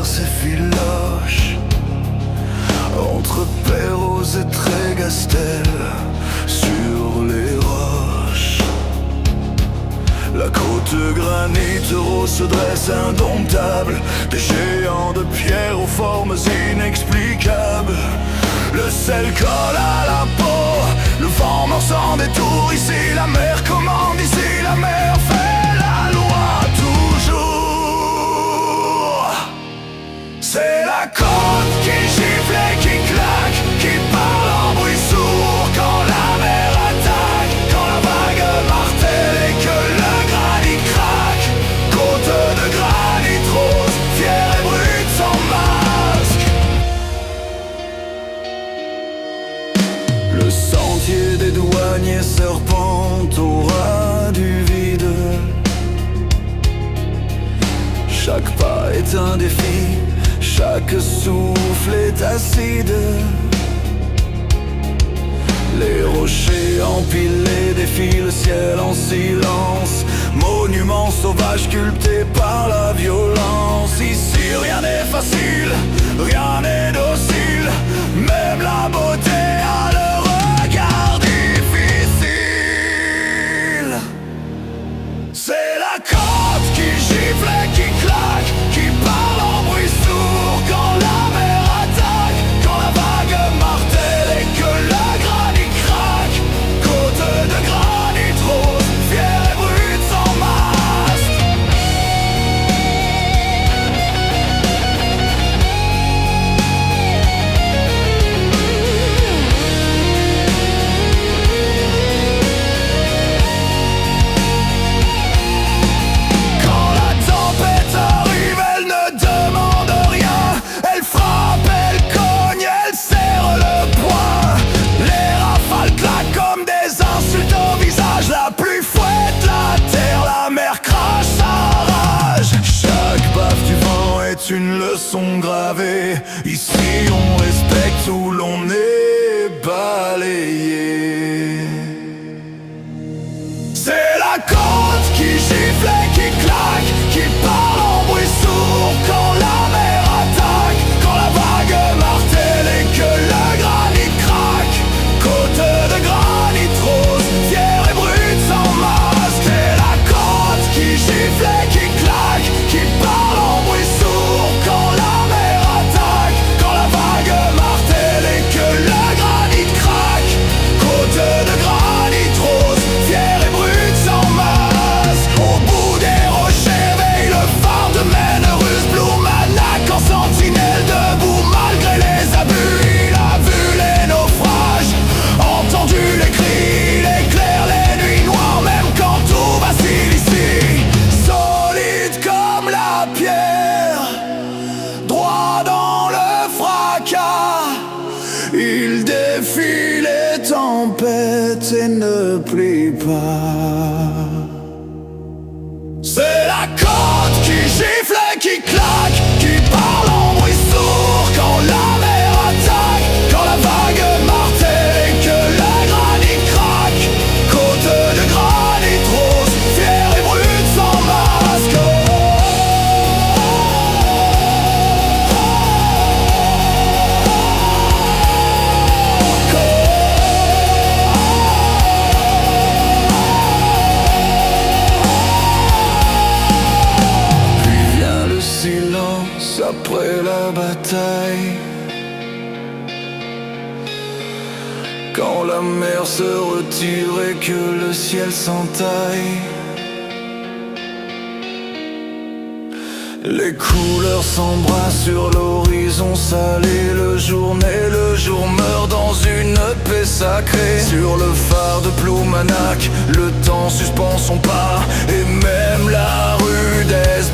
s'effiloche entre Perros et Trégastel sur les roches. La côte granit se dresse indomptable, des géants de pierre aux formes inexplicables. Le sel colle à la peau, le vent mord sans détour. Ici la mer commande, ici la mer fait la loi toujours. C'est la côte qui gifle et qui claque, qui parle en bruit sourd quand la mer attaque, quand la vague martèle et que le granit craque. Côte de granit rose, fière et brute sans masque. Le sentier des douaniers serpente au ras du vide. Chaque pas est un défi, chaque souffle est acide. Les rochers empilés défient le ciel en silence, monuments sauvages sculptés par la violence. Ici rien n'est facile, rien n'est docile, même la beauté a le regard difficile. C'est la côte qui gifle et qui claque, qui parle en bruit sourd quand la mer attaque, quand la vague martèle et que le granit craque. Côte de granit rose, fière et brute sans masque. Quand la tempête arrive, elle ne demande rien. Elle frappe, elle cogne, elle serre le poing. Les rafales claquent comme des insultes au visage. La pluie fouette la terre, la mer crache sa rage. Chaque baffe du vent est une leçon gravée. Ici on respecte où l'on est balayé. C'est la côte qui gifle et qui claque, qui parle en bruit sourd quand la mer attaque, quand la vague martèle et que le granit craque. Côte de granit rose, fière et brute sans masque. C'est la côte qui gifle et qui claque, qui parle en bruit sourd quand la mer attaque, quand la vague martèle et que le granit craque. Côte de granit rose, fière et brute sans masque. Au bout des rochers veille le phare de Mennerusse, Blue Manac en sentinelle debout malgré les abus. Il a vu les naufrages, entendu les cris, l'éclair, les nuits noires, même quand tout vacille ici. Solide comme la pierre, droit dans le fracas, il défie les tempêtes et ne plie pas. C'est la côte qui gifle et qui claque, qui parle en bruit sourd quand la mer attaque, quand la vague martèle et que le granit craque. Côte de granit rose, fière et brute sans masque. Puis vient le silence après la bataille, quand la mer se retire et que le ciel s'entaille. Les couleurs s'embrassent sur l'horizon salé. Le jour naît, le jour meurt dans une paix sacrée. Sur le phare de Ploumanac, le temps suspend son pas, et même la rudesse